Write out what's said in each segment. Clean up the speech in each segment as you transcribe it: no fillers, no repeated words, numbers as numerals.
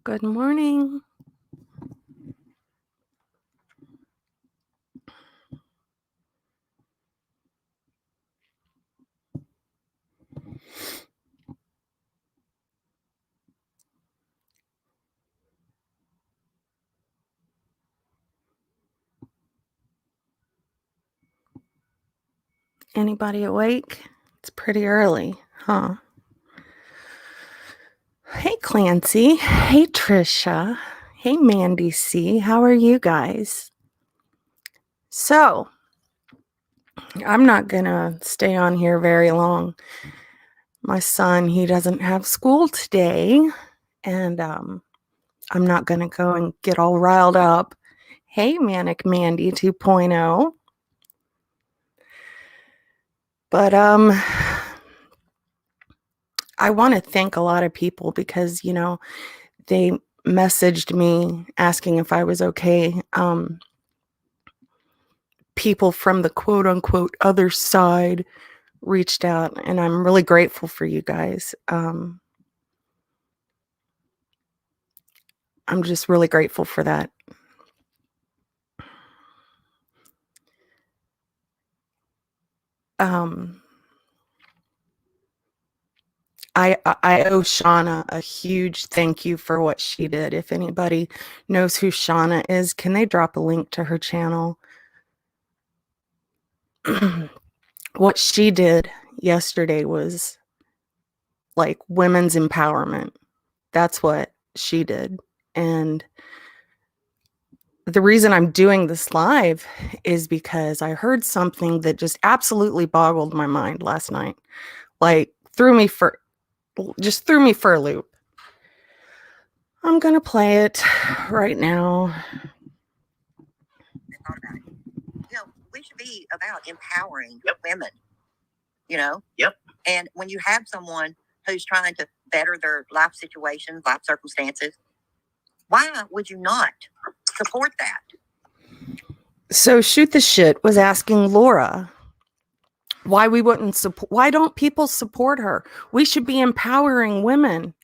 Good morning. Anybody awake? It's pretty early, huh? Hey, Clancy. Hey, Trisha. Hey, Mandy C. How are you guys? So, I'm not gonna stay on here very long. My son, he doesn't have school today, and I'm not gonna go and get all riled up. Hey, Manic Mandy 2.0. But I want to thank a lot of people because, they messaged me asking if I was okay. People from the quote unquote other side reached out, and I'm really grateful for you guys. I'm just really grateful for that. I owe Shauna a huge thank you for what she did. If anybody knows who Shauna is, can they drop a link to her channel? What she did yesterday was like women's empowerment. That's what she did. And the reason I'm doing this live is because I heard something that just absolutely boggled my mind last night. Like threw me for a loop. I'm going to play it right now. We should be about empowering women, Yep. And when you have someone who's trying to better their life situations, life circumstances, why would you not support that? So Shoot the Shit was asking Laura why we wouldn't support, why don't people support her? We should be empowering women.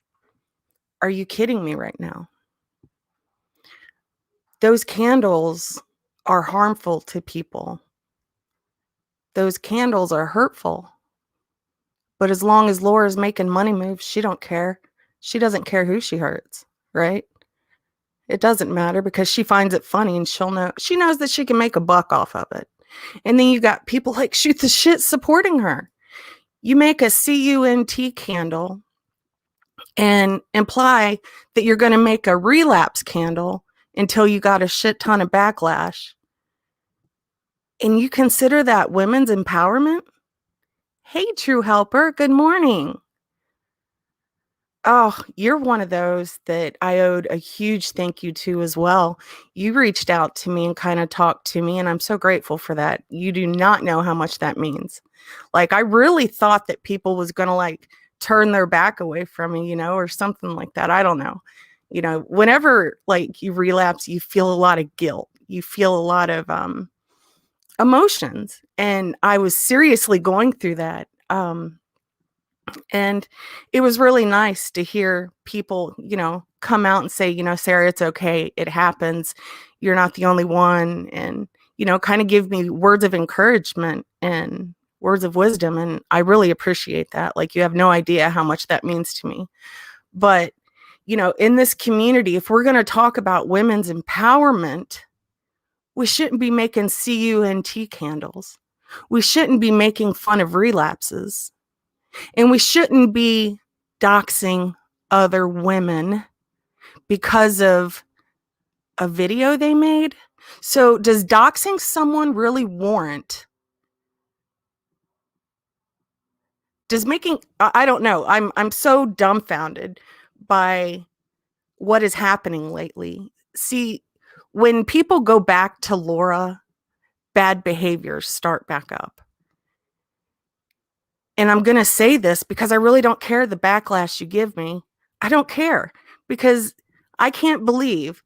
Are you kidding me right now? Those candles are harmful to people. Those candles are hurtful. But as long as Laura's making money moves, she don't care. She doesn't care who she hurts, right? It doesn't matter because she finds it funny and she knows that she can make a buck off of it. And then you got people like Shoot the Shit supporting her. You make a CUNT candle and imply that you're going to make a relapse candle until you got a shit ton of backlash. And you consider that women's empowerment? Hey, True Helper, good morning. Oh, you're one of those that I owed a huge thank you to as well. You reached out to me and kind of talked to me, and I'm so grateful for that. You do not know how much that means. Like, I really thought that people was going to like turn their back away from me, or something like that. I don't know. Whenever like you relapse, you feel a lot of guilt. You feel a lot of emotions. And I was seriously going through that. And it was really nice to hear people, come out and say, Sarah, it's okay. It happens. You're not the only one. And, kind of give me words of encouragement and words of wisdom. And I really appreciate that. Like, you have no idea how much that means to me. But, in this community, if we're going to talk about women's empowerment, we shouldn't be making CUNT candles. We shouldn't be making fun of relapses. And we shouldn't be doxing other women because of a video they made. So does doxing someone really warrant? I don't know. I'm so dumbfounded by what is happening lately. See, when people go back to Laura, bad behaviors start back up. And I'm going to say this because I really don't care the backlash you give me. I don't care because I can't believe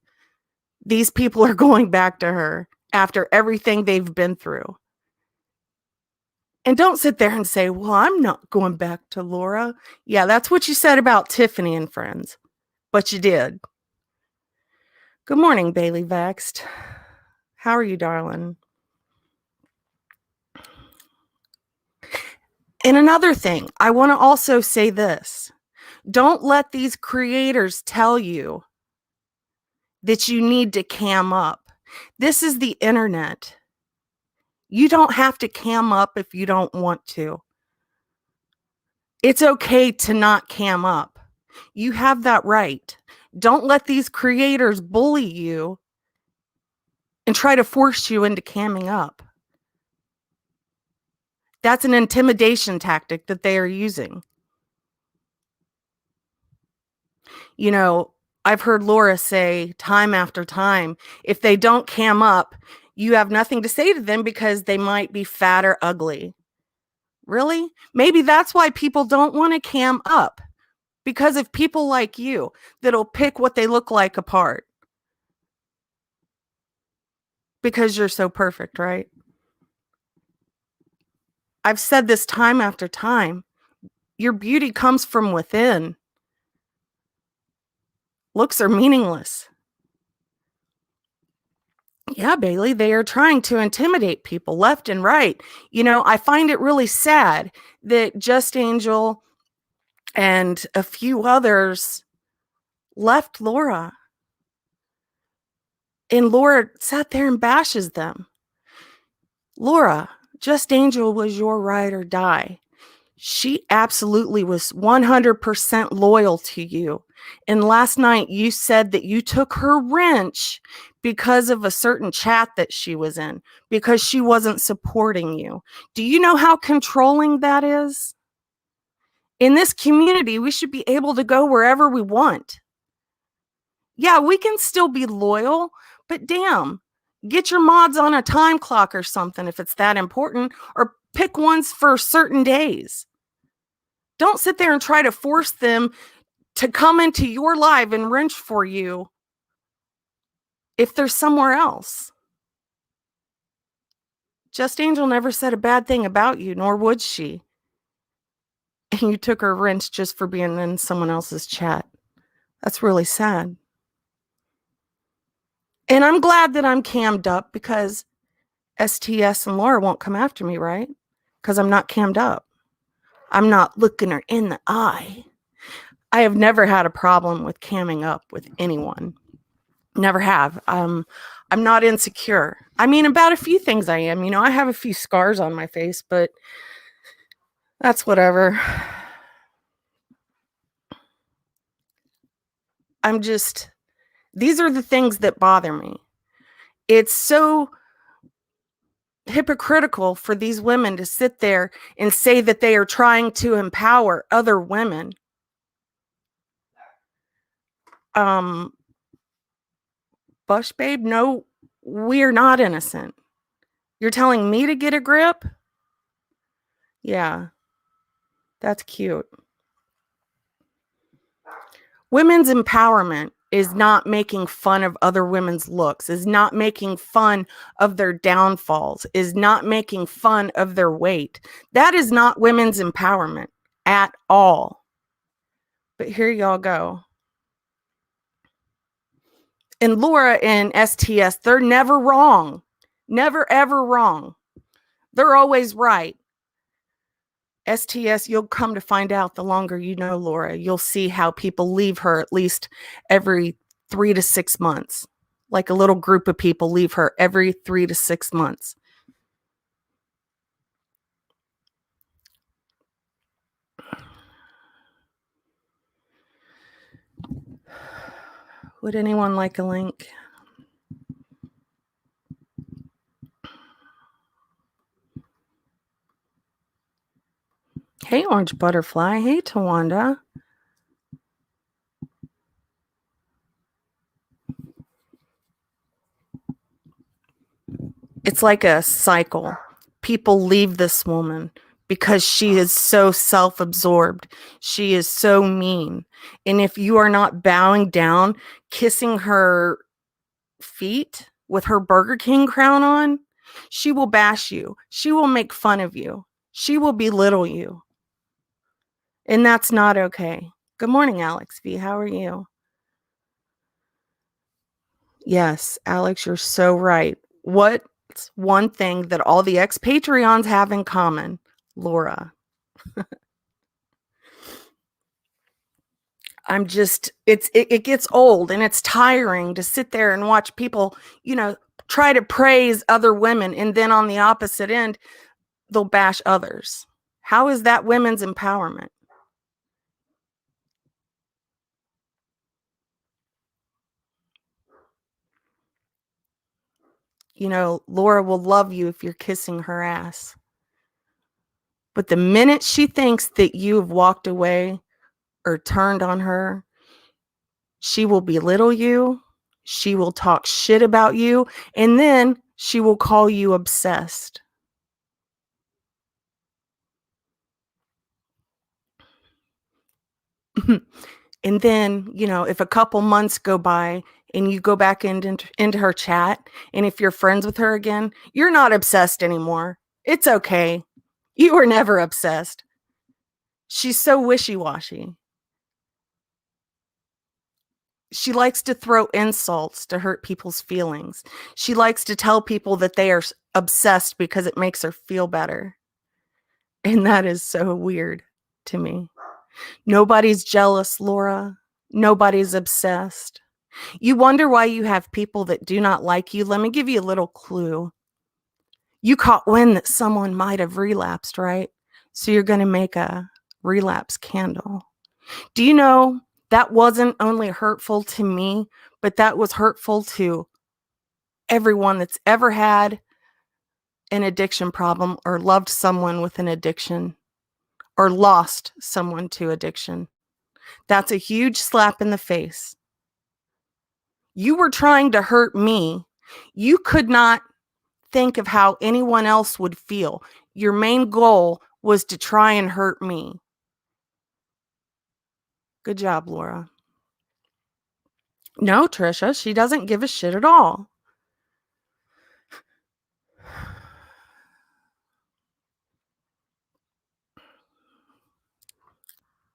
these people are going back to her after everything they've been through. And don't sit there and say, well, I'm not going back to Laura. Yeah, that's what you said about Tiffany and friends, but you did. Good morning, Bailey Vexed. How are you, darling? And another thing, I want to also say this. Don't let these creators tell you that you need to cam up. This is the internet. You don't have to cam up if you don't want to. It's okay to not cam up. You have that right. Don't let these creators bully you and try to force you into camming up. That's an intimidation tactic that they are using. You know, I've heard Laura say time after time, if they don't cam up, you have nothing to say to them because they might be fat or ugly. Really? Maybe that's why people don't want to cam up, because of people like you that'll pick what they look like apart because you're so perfect, right? I've said this time after time. Your beauty comes from within. Looks are meaningless. Yeah, Bailey, they are trying to intimidate people left and right. You know, I find it really sad that Just Angel and a few others left Laura. And Laura sat there and bashes them. Laura, Just Angel was your ride or die. She absolutely was 100% loyal to you. And last night you said that you took her wrench because of a certain chat that she was in, because she wasn't supporting you. Do you know how controlling that is? In this community, we should be able to go wherever we want. Yeah, we can still be loyal, but damn, get your mods on a time clock or something if it's that important, or pick ones for certain days. Don't sit there and try to force them to come into your life and wrench for you if they're somewhere else. Just Angel never said a bad thing about you, nor would she. And you took her wrench just for being in someone else's chat. That's really sad. And I'm glad that I'm cammed up because STS and Laura won't come after me, right? Because I'm not cammed up. I'm not looking her in the eye. I have never had a problem with camming up with anyone. Never have. I'm not insecure. I mean, about a few things I am. You know, I have a few scars on my face, but that's whatever. These are the things that bother me. It's so hypocritical for these women to sit there and say that they are trying to empower other women. Bush babe, no, we're not innocent. You're telling me to get a grip? Yeah, that's cute. Women's empowerment is not making fun of other women's looks, is not making fun of their downfalls, is not making fun of their weight. That is not women's empowerment at all. But here y'all go. And Laura and STS, they're never wrong. Never, ever wrong. They're always right. STS, you'll come to find out the longer you know Laura, you'll see how people leave her at least every 3 to 6 months. Like a little group of people leave her every 3 to 6 months. Would anyone like a link? Hey, Orange Butterfly. Hey, Tawanda. It's like a cycle. People leave this woman because she is so self-absorbed. She is so mean. And if you are not bowing down, kissing her feet with her Burger King crown on, she will bash you. She will make fun of you. She will belittle you. And that's not okay. Good morning, Alex V. How are you? Yes, Alex, you're so right. What's one thing that all the expatrions have in common? Laura. It gets old and it's tiring to sit there and watch people, try to praise other women, and then on the opposite end, they'll bash others. How is that women's empowerment? Laura will love you if you're kissing her ass. But the minute she thinks that you've walked away or turned on her, she will belittle you. She will talk shit about you. And then she will call you obsessed. And then, if a couple months go by and you go back into her chat, and if you're friends with her again, you're not obsessed anymore. It's okay. You were never obsessed. She's so wishy-washy. She likes to throw insults to hurt people's feelings. She likes to tell people that they are obsessed because it makes her feel better. And that is so weird to me. Nobody's jealous, Laura. Nobody's obsessed. You wonder why you have people that do not like you. Let me give you a little clue. You caught wind that someone might have relapsed, right? So you're going to make a relapse candle. Do you know that wasn't only hurtful to me, but that was hurtful to everyone that's ever had an addiction problem or loved someone with an addiction or lost someone to addiction? That's a huge slap in the face. You were trying to hurt me. You could not think of how anyone else would feel. Your main goal was to try and hurt me. Good job, Laura. No, Trisha, she doesn't give a shit at all.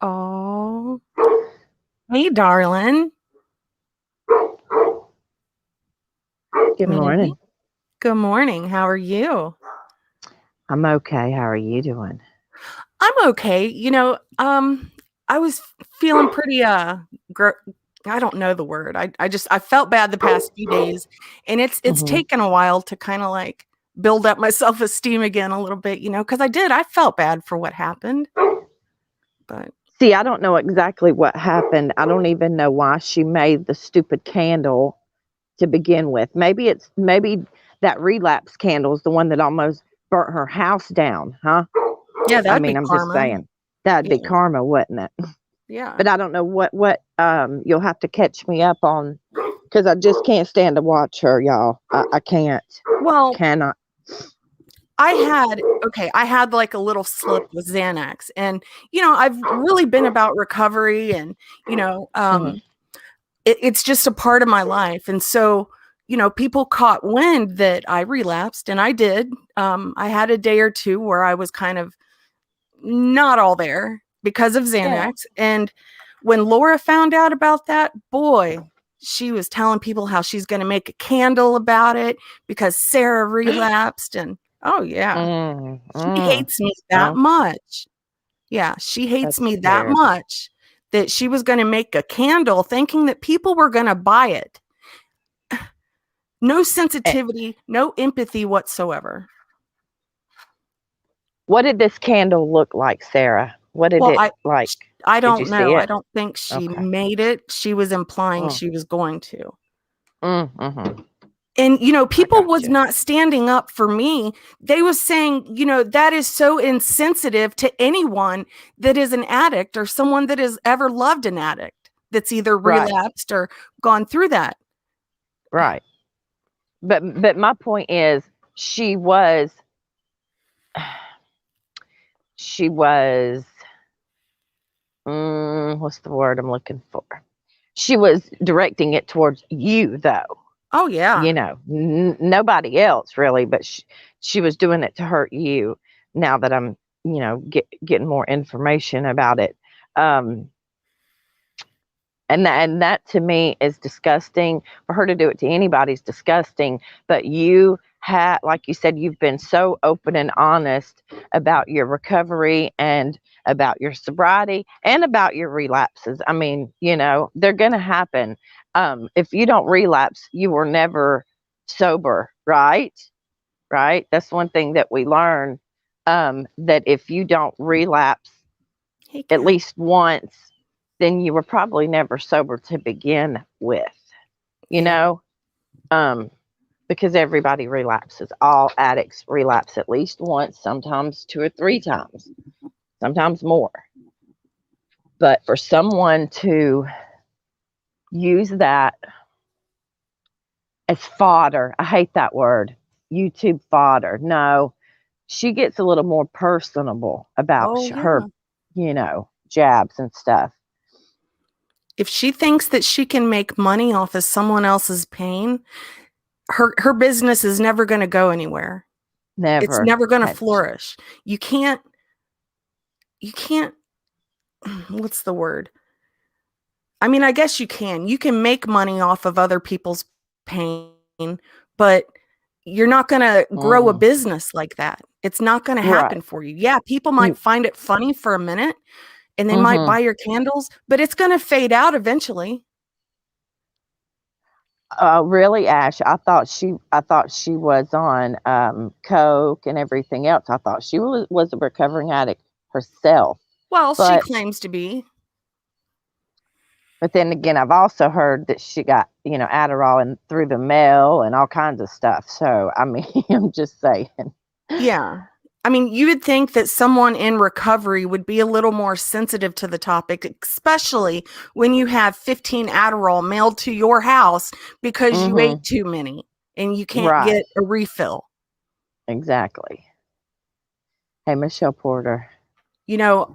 Oh, hey, darling. Good morning. Good morning. How are you? I'm okay. How are you doing? I'm okay. I was feeling pretty I don't know the word. I felt bad the past few days, and it's taken a while to kind of like build up my self-esteem again a little bit, because I felt bad for what happened. But see, I don't know exactly what happened. I don't even know why she made the stupid candle to begin with. Maybe that relapse candle is the one that almost burnt her house down, huh? yeah, I that'd be mean, I'm just karma. saying. That'd be Yeah. karma, wouldn't it? Yeah. But I don't know what you'll have to catch me up on, because I just can't stand to watch her, y'all. I can't. Well, Cannot. I had like a little slip with Xanax, and I've really been about recovery, and it's just a part of my life. And so, people caught wind that I relapsed, and I did. I had a day or two where I was kind of not all there because of Xanax. Yeah. And when Laura found out about that, boy, she was telling people how she's going to make a candle about it because Sarah relapsed. And oh, yeah, she hates me that Well, much. Yeah, she hates that's me that terrible. much that she was going to make a candle thinking that people were going to buy it. No sensitivity, no empathy whatsoever. What did this candle look like, Sarah? What did Well, it like? I Did you don't see know. I it? don't think she Okay. made it. She was implying Oh. she was going to. Mm-hmm. And, I people got was you. not standing up for me. They was saying, that is so insensitive to anyone that is an addict or someone that has ever loved an addict that's either Right. relapsed or gone through that. Right. But my point is, she was she was what's the word I'm looking for? She was directing it towards you, though. Oh, yeah. Nobody else really, but she was doing it to hurt you. Now that I'm, getting more information about it, And that to me is disgusting. For her to do it to anybody is disgusting. But you had, like you said, you've been so open and honest about your recovery and about your sobriety and about your relapses. I mean, they're going to happen. If you don't relapse, you were never sober, right? Right. That's one thing that we learn, that if you don't relapse Hey, at Kat. least once, then you were probably never sober to begin with, you Yeah. know, um, because everybody relapses. All addicts relapse at least once, sometimes 2 or 3 times, sometimes more. But for someone to use that as fodder, I hate that word, YouTube fodder. No, she gets a little more personable about Oh, yeah. her, jabs and stuff. If she thinks that she can make money off of someone else's pain, her business is never going to go anywhere. It's Never. never going to Had- flourish. You can't what's the word? I mean, I guess you can. You can make money off of other people's pain, but you're not going to grow a Mhm. business like that. It's not going to Right. happen for you. Yeah, people might You, find it funny for a minute and they might mhm. buy your candles, but it's going to fade out eventually. Really, Ash? I thought she was on coke and everything else. I thought she was a recovering addict herself. Well, she But claims to be. but then again, I've also heard that she got Adderall and through the mail and all kinds of stuff. So I mean, I'm just saying. Yeah. I mean, you would think that someone in recovery would be a little more sensitive to the topic, especially when you have 15 Adderall mailed to your house because you ate Mhm. too many and you can't Right. get a refill. Exactly. Hey, Michelle Porter. You know,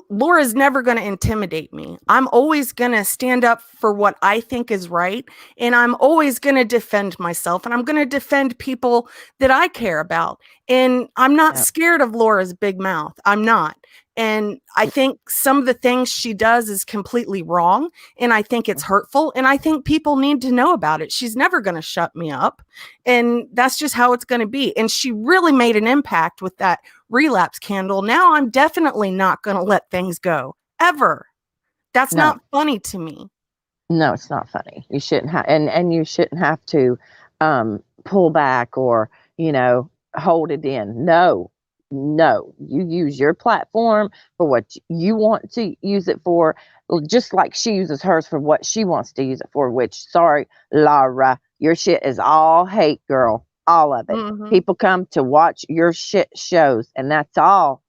Laura's never going to intimidate me. I'm always going to stand up for what I think is right. And I'm always going to defend myself. And I'm going to defend people that I care about. And I'm not Yep. scared of Laura's big mouth. I'm not. And I think some of the things she does is completely wrong. And I think it's hurtful. And I think people need to know about it. She's never going to shut me up. And that's just how it's going to be. And she really made an impact with that relapse candle. Now I'm definitely not going to let things go ever. That's No, not funny to me. no, it's not funny. You shouldn't have, and you shouldn't have to pull back or hold it in. No, no, you use your platform for what you want to use it for, just like she uses hers for what she wants to use it for. Which, sorry, Laura, your shit is all hate, girl, all of it. Mm-hmm. People come to watch your shit shows, and that's all.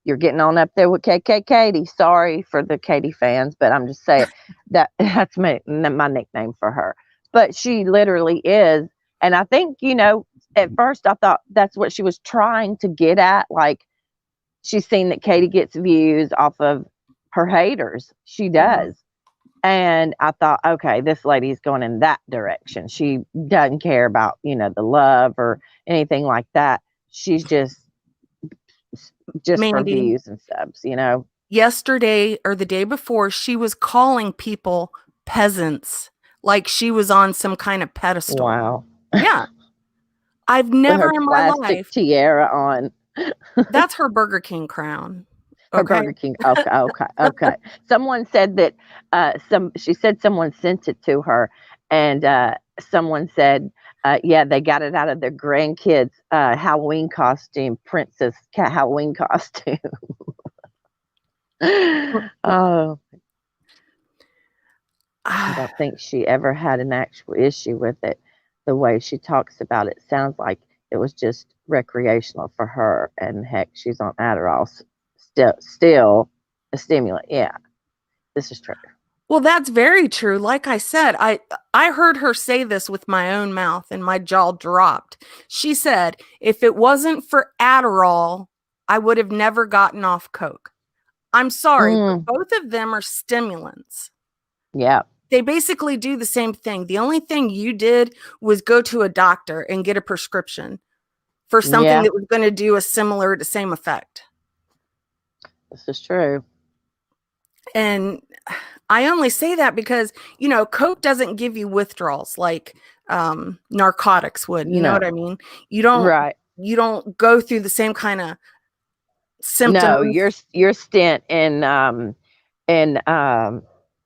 You're getting on up there with Katie. Sorry for the Katie fans, but I'm just saying that's my nickname for her. But she literally is. And I think, at first I thought that's what she was trying to get at. Like, she's seen that Katie gets views off of her haters. She Mm-hmm. does. And I thought, okay, this lady's going in that direction. She doesn't care about, the love or anything like that. She's just for Mandy, views and subs. yesterday or the day before, she was calling people peasants like she was on some kind of pedestal. Wow. Yeah. I've With never her in my plastic life, tiara on. that's her Burger King crown. Her Okay. Burger King. Okay, okay, okay. Someone said that she said someone sent it to her, and someone said, yeah, they got it out of their grandkids' Halloween costume, princess Halloween costume. Oh, I don't think she ever had an actual issue with it. The way she talks about it sounds like it was just recreational for her. And heck, she's on Adderall, still a stimulant. Yeah, this is true. Well, that's very true. Like I said, I heard her say this with my own mouth and my jaw dropped. She said, "If it wasn't for Adderall, I would have never gotten off coke." I'm sorry, but Mm, both of them are stimulants. yeah, They basically do the same thing. The only thing you did was go to a doctor and get a prescription for something yeah, that was going to do a similar to same effect. this is true. And I only say that because, Coke doesn't give you withdrawals like narcotics would. You know what No, I mean? You don't right. you don't go through the same kind of No, symptoms. your stint in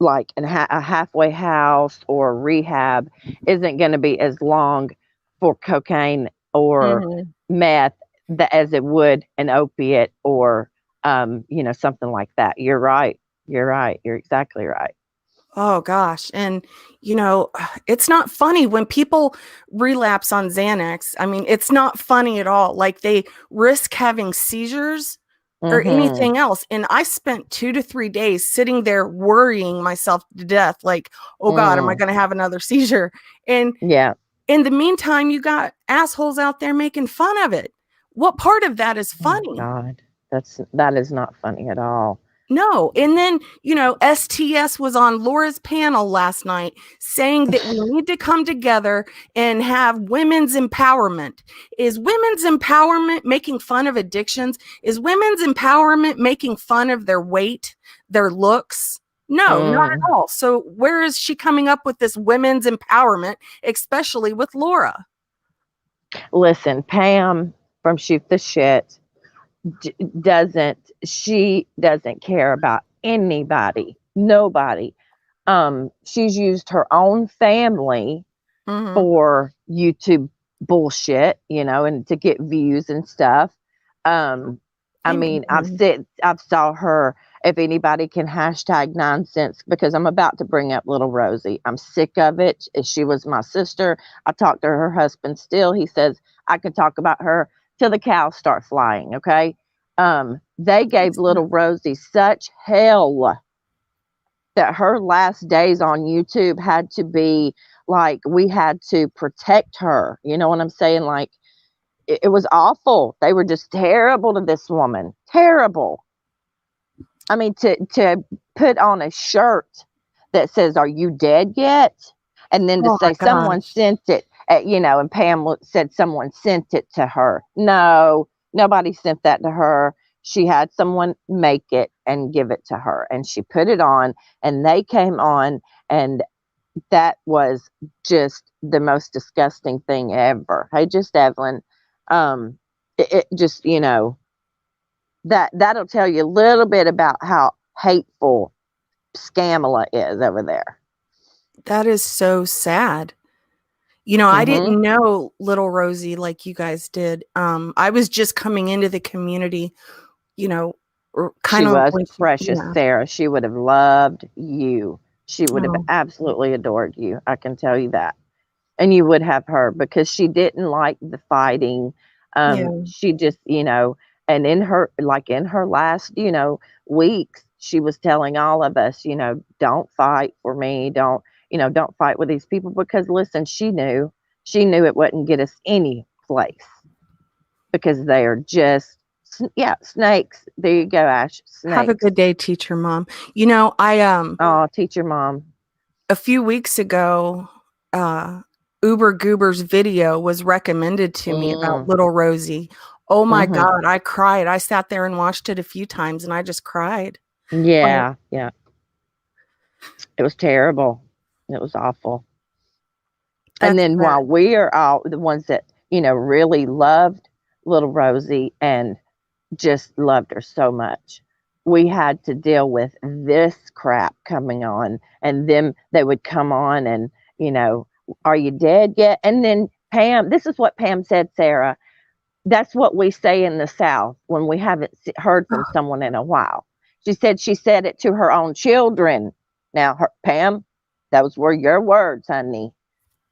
like a halfway house or rehab isn't going to be as long for cocaine or Mhm. meth as it would an opiate or something like that. You're right. You're right. You're exactly right. Oh gosh. And it's not funny when people relapse on Xanax. I mean, it's not funny at all. Like they risk having seizures or Mhm. anything else. And I spent 2 to 3 days sitting there worrying myself to death, like, oh God, am I Mm. going to have another seizure? And Yeah. in the meantime, you got assholes out there making fun of it. What part of that is Oh funny? God. That is not funny at all. No. And then, STS was on Laura's panel last night saying that we need to come together and have women's empowerment. Is women's empowerment making fun of addictions? Is women's empowerment making fun of their weight, their looks? No, not Mm. at all. So where is she coming up with this women's empowerment, especially with Laura? Listen, Pam from Shoot the Shit doesn't care about anybody, nobody. She's used her own family Mm-hmm. for YouTube bullshit, and to get views and stuff. I mean, Amen. I've saw her. If anybody can hashtag nonsense, because I'm about to bring up little Rosie. I'm sick of it. She was my sister. I talk to her husband still. He says I can talk about her till the cows start flying. Okay. They gave little Rosie such hell that her last days on YouTube had to be like we had to protect her. You know what I'm saying? Like it was awful. They were just terrible to this woman. Terrible. I mean, to put on a shirt that says, "Are you dead yet?" and then to Oh my say someone gosh. sent it, and Pam said someone sent it to her. No, nobody sent that to her. She had someone make it and give it to her, and she put it on, and they came on, and that was just the most disgusting thing ever. Hey, just Evelyn, it just that'll tell you a little bit about how hateful Scamala is over there. That is so sad. I Mhm. didn't know little Rosie like you guys did. I was just coming into the community, you know, She kind of was when precious, yeah. Sarah. She would have loved you. She would have Oh, absolutely adored you. I can tell you that. And you would have her because she didn't like the fighting. yeah. She just, and in her last, weeks, she was telling all of us, don't fight for me. Don't fight with these people because listen, she knew it wouldn't get us any place because they are just, yeah, snakes. There you go, Ash. Have a Snakes. good day, teacher mom. I Oh, teacher mom. a few weeks ago, Uber Goober's video was recommended to me about Mm, little Rosie. Oh my hmm. God, I cried. I sat there and watched it a few times and I just cried. Like, Yeah, yeah. It was terrible. It was awful. And that's then while sad. we are all the ones that, really loved little Rosie and just loved her so much, we had to deal with this crap coming on. And then they would come on and, you know, are you dead yet? And then Pam, this is what Pam said, Sarah. That's what we say in the South when we haven't heard from someone in a while. She said it to her own children. Now, Pam, those were your words, honey.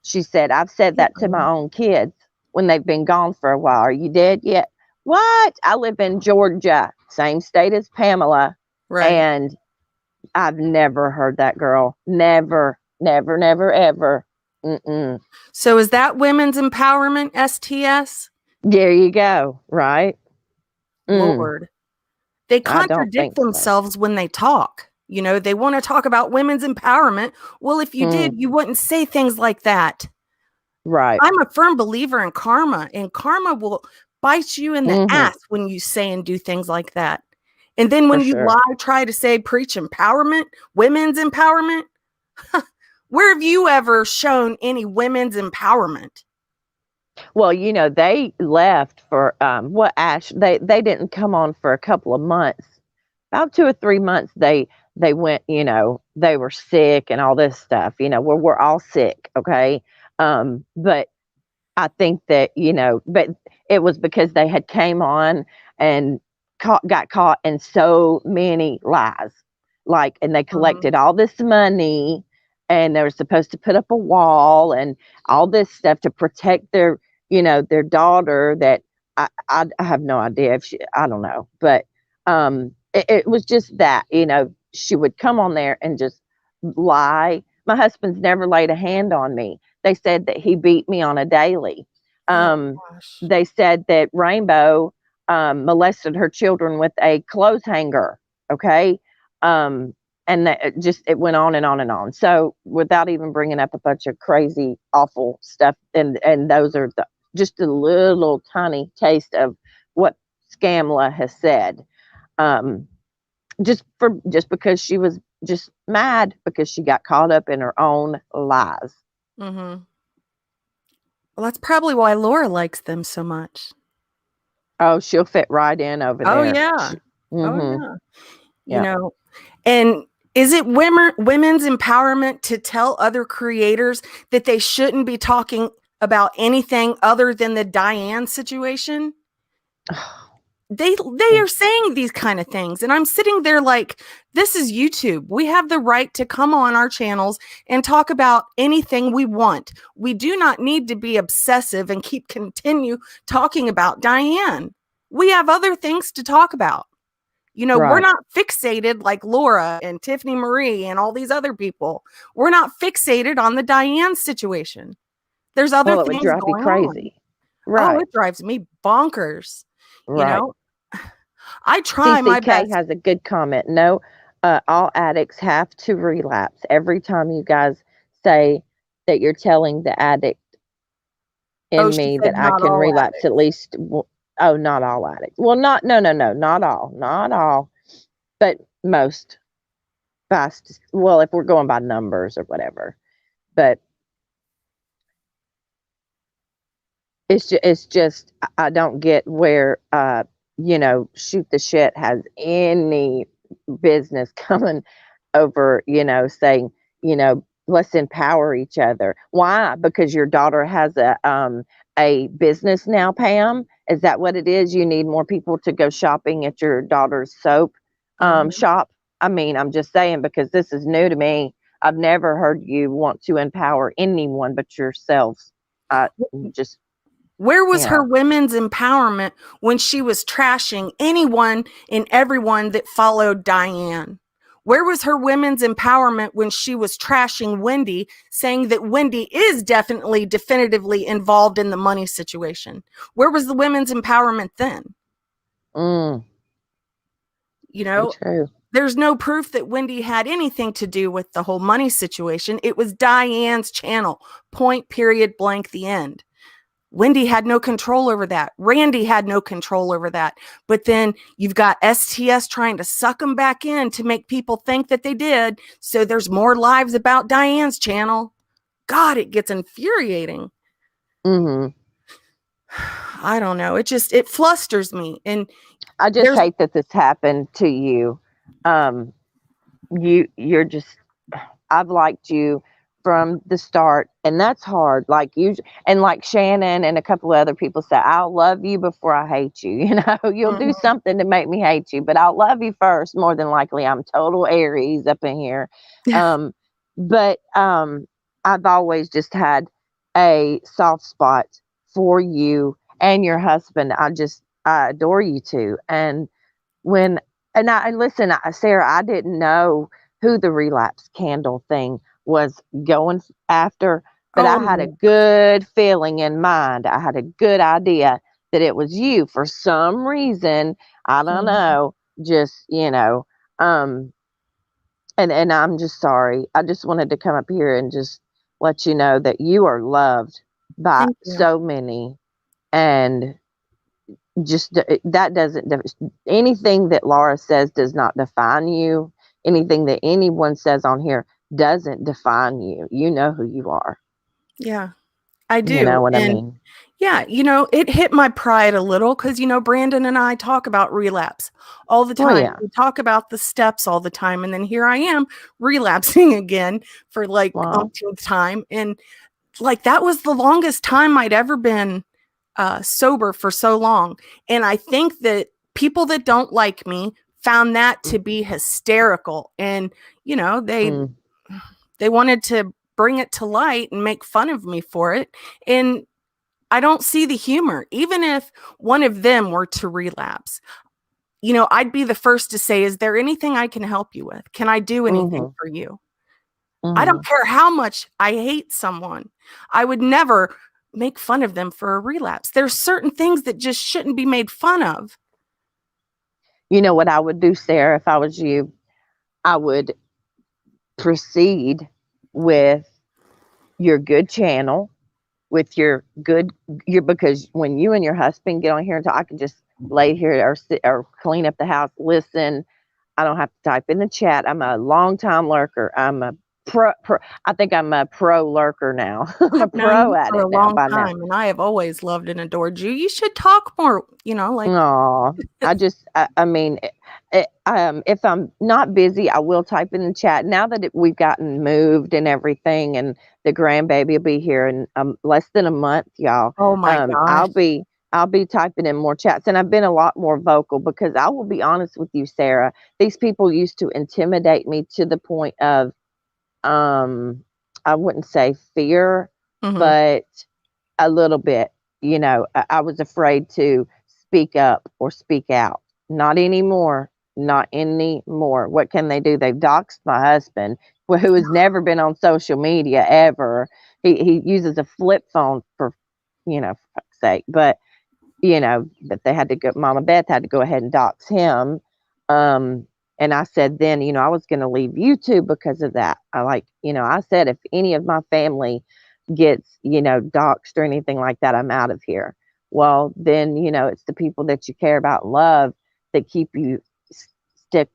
She said, I've said that to my own kids when they've been gone for a while. Are you dead yet? What? I live in Georgia, same state as Pamela. Right. And I've never heard that girl. Never, never, never, ever. Mm-mm. So is that women's empowerment, STS? There you go. Right? Mm. Lord. They I don't contradict think so. themselves when they talk. They want to talk about women's empowerment. Well, if you Mm. did, you wouldn't say things like that. Right. I'm a firm believer in karma, and karma will bite you in the Mm-hmm. ass when you say and do things like that. And then For when you sure. try to say preach empowerment, women's empowerment, where have you ever shown any women's empowerment? Well, they left for what Ash they didn't come on for a couple of months. About 2 or 3 months they went, they were sick and all this stuff. We're all sick, okay? But I think that, but it was because they had came on and got caught in so many lies. Like, and they Mhm. collected all this money and they were supposed to put up a wall and all this stuff to protect their daughter that I have no idea if I don't know, but it was just that, she would come on there and just lie. My husband's never laid a hand on me. They said that he beat me on a daily. Oh Um, gosh. they said that Rainbow molested her children with a clothes hanger. Okay. Um, and that it went on and on and on. So without even bringing up a bunch of crazy, awful stuff, and those are just a little tiny taste of what Scamla has said. Um, just because she was just mad because she got caught up in her own lies. Mhm. Well, that's probably why Laura likes them so much. Oh, she'll fit right in over Oh there. yeah. Oh Mm-hmm. yeah. You Yeah. know, and is it women's empowerment to tell other creators that they shouldn't be talking about anything other than the Diane situation? They are saying these kind of things, and I'm sitting there like, this is YouTube. We have the right to come on our channels and talk about anything we want. We do not need to be obsessive and continue talking about Diane. We have other things to talk about. We're Right. not fixated like Laura and Tiffany Marie and all these other people. We're not fixated on the Diane situation. There's other Well, it would things drive you going on. crazy. Oh, Right. it drives me bonkers. You Right. know, I try my CCK best. has a good comment. No, all addicts have to relapse. Every time you guys say that you're telling the addict Oh, in she me said that I not can all relapse at addicts. least. Oh, not all addicts. Well, no, not all, not all, but most. Fast. Well, if we're going by numbers or whatever, but it's just I don't get where shoot the shit has any business coming over, saying, let's empower each other. Why? Because your daughter has a business now, Pam. Is that what it is? You need more people to go shopping at your daughter's soap Mhm. shop. I mean, I'm just saying because this is new to me. I've never heard you want to empower anyone but yourselves. Just Where you was her know, women's empowerment when she was trashing anyone and everyone that followed Diane? Where was her women's empowerment when she was trashing Wendy, saying that Wendy is definitely, definitively involved in the money situation? Where was the women's empowerment then? mm, You so know, true. there's no proof that Wendy had anything to do with the whole money situation. It was Diane's channel, point, period, blank, the end. Wendy had no control over that. Randy had no control over that. But then you've got STS trying to suck them back in to make people think that they did. So there's more lives about Diane's channel. God, it gets infuriating. Hmm. I don't know. It flusters me. And I just there's, hate that this happened to you. Um, you're just I've liked you from the start, and that's hard. Like you and like Shannon and a couple of other people say, I'll love you before I hate you. You'll do Mhm. something to make me hate you, but I'll love you first. More than likely, I'm total Aries up in here. Um, but I've always just had a soft spot for you and your husband. I adore you two, and when and listen, Sarah, I didn't know who the relapse candle thing was going after, but Oh I had a no. good feeling in mind. I had a good idea that it was you for some reason. I don't Mhm. know, just um, and I'm just sorry. I just wanted to come up here and just let you know that you are loved by Thank you. so many, and just that doesn't anything that Laura says does not define you. Anything that anyone says on here doesn't define you. You know who you are. Yeah, I You do. know what I And mean? yeah, it hit my pride a little because, Brandon and I talk about relapse all the Well, time. yeah. We talk about the steps all the time. And then here I am relapsing again for like Well, umpteenth time. And like that was the longest time I'd ever been sober for so long. And I think that people that don't like me found that to be hysterical. And, mm, they wanted to bring it to light and make fun of me for it. And I don't see the humor. Even if one of them were to relapse, I'd be the first to say, is there anything I can help you with? Can I do anything mm-hmm, for you? I don't mm-hmm. care how much I hate someone. I would never make fun of them for a relapse. There's certain things that just shouldn't be made fun of. You know what I would do, Sarah, if I was you? I would proceed with your good channel, with your good, because when you and your husband get on here and talk, I can just lay here or sit or clean up the house, listen. I don't have to type in the chat. I'm a long time lurker. I'm a pro. I think I'm a pro lurker now. I'm a I've known pro you at for it a now long by now. time, and I have always loved and adored you. You should talk more, like, Oh, I mean, if I'm not busy, I will type in the chat. Now that we've gotten moved and everything, and the grandbaby will be here in less than a month, y'all. oh my Um, gosh. I'll be I'll be typing in more chats, and I've been a lot more vocal because I will be honest with you, Sarah. These people used to intimidate me to the point of, um, I wouldn't say fear, Hmm. but a little bit. I was afraid to speak up or speak out. Not anymore. Not anymore. What can they do? They've doxed my husband, who has never been on social media ever. He uses a flip phone for fuck's sake. But they had to go. Mama Beth had to go ahead and dox him. Um, and I said then, I was going to leave YouTube because of that. I said if any of my family gets, doxxed or anything like that, I'm out of here. Well, then, it's the people that you care about and love that keep you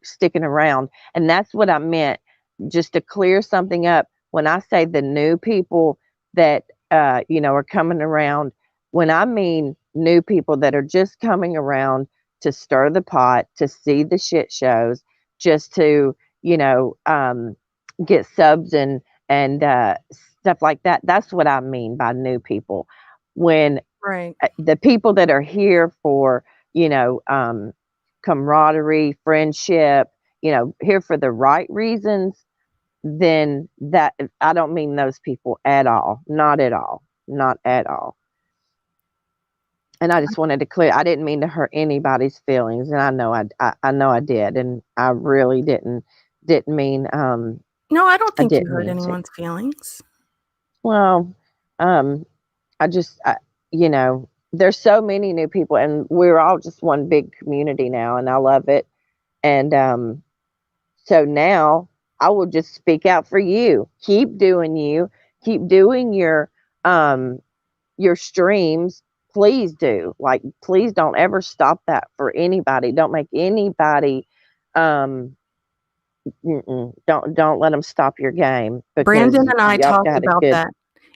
sticking around. And that's what I meant, just to clear something up. When I say the new people that, are coming around, when I mean new people that are just coming around to stir the pot, to see the shit shows, just to, get subs and stuff like that. That's what I mean by new people. When Right. the people that are here for, you know, um, camaraderie, friendship, here for the right reasons, then that I don't mean those people at all. Not at all. Not at all. And I just wanted to clear. I didn't mean to hurt anybody's feelings, and I know I did, and I really didn't mean No, I don't I think you didn't hurt mean to. anyone's feelings. Well, um, I just, there's so many new people, and we're all just one big community now, and I love it. And so now I will just speak out for you. Keep doing um, your streams. Please do. Like, please don't ever stop that for anybody. Don't make anybody, um, don't let them stop your game because Brandon and I y'all talked got a about good. that.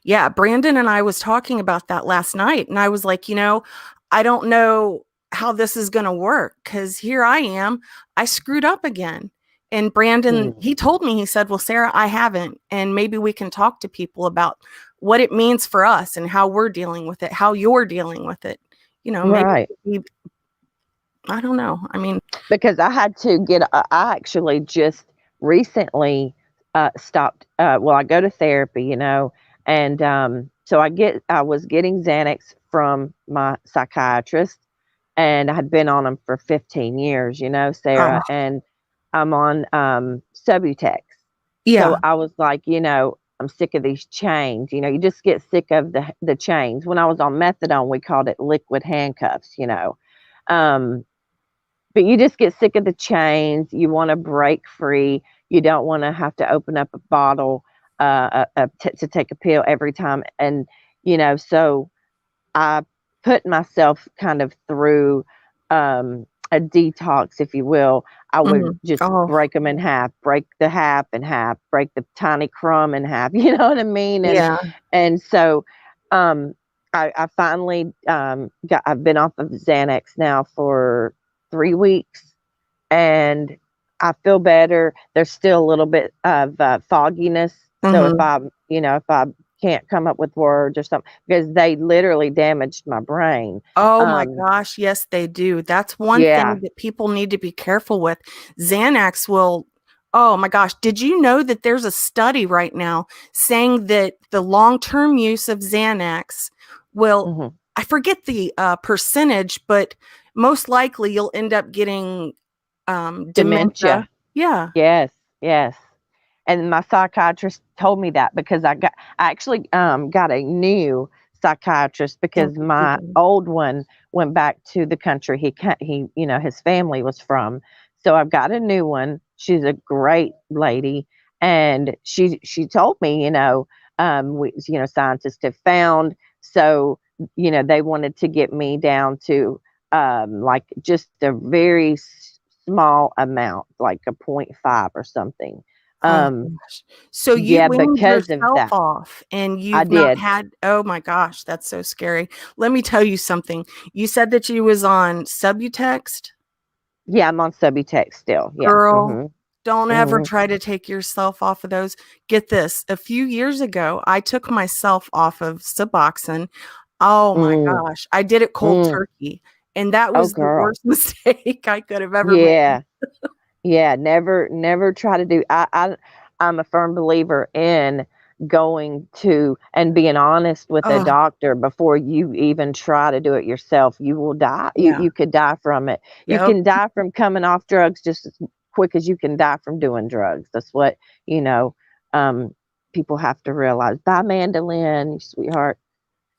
Yeah, Brandon and I was talking about that last night, and I was like, I don't know how this is going to work because here I am, I screwed up again. And Brandon, Hmm. he told me, he said, well, Sarah, I haven't. And maybe we can talk to people about what it means for us and how we're dealing with it, how you're dealing with it. Maybe Right. I don't know. I mean, Because I had to I actually just recently stopped. Well, I go to therapy, and so I was getting Xanax from my psychiatrist, and I had been on them for 15 years, oh, Sarah, and I'm on Subutex. So yeah, I was like, I'm sick of these chains. You just get sick of the chains. When I was on methadone, we called it liquid handcuffs. Um, but you just get sick of the chains. You want to break free. You don't want to have to open up a bottle to take a pill every time. And so I put myself kind of through a detox, if you will, I would Mhm. just Oh, break them in half, break the half in half, break the tiny crumb in half. You know what I mean? yeah. And so um, I finally got. I've been off of Xanax now for 3 weeks, and I feel better. There's still a little bit of fogginess. So Mhm. if I can't come up with words or something, because they literally damaged my brain. Oh my Um, gosh, yes, they do. That's one yeah. thing that people need to be careful with. Xanax will, oh my gosh, did you know that there's a study right now saying that the long-term use of Xanax will, Hmm. I forget the percentage, but most likely you'll end up getting dementia. Dementia. Yeah. Yes. Yes. And my psychiatrist told me that because I actually got a new psychiatrist Oh, because good for my you. old one went back to the country he his family was from. So I've got a new one. She's a great lady, and she told me, scientists have found, so they wanted to get me down to like just a very small amount, like a point 0.5 or something. Oh um, gosh. So you yeah, weaned because of yourself that. off and I you've not did. had, oh my gosh, that's so scary. Let me tell you something. You said that you was on Subutext. Yeah, I'm on Subutex still. Yeah. Girl, Mhm. don't ever Mhm. try to take yourself off of those. Get this. A few years ago, I took myself off of Suboxone. Oh my Mm. gosh. I did it cold Mm. turkey. And that Oh, was the girl. worst mistake I could have ever made. Yeah. Yeah, never try to do. I'm a firm believer in going to and being honest with a Oh, doctor before you even try to do it yourself. You will die. yeah. You could die from it. You Yep. can die from coming off drugs just as quick as you can die from doing drugs. That's what, you know, um, people have to realize. Bye, Mandolin, sweetheart.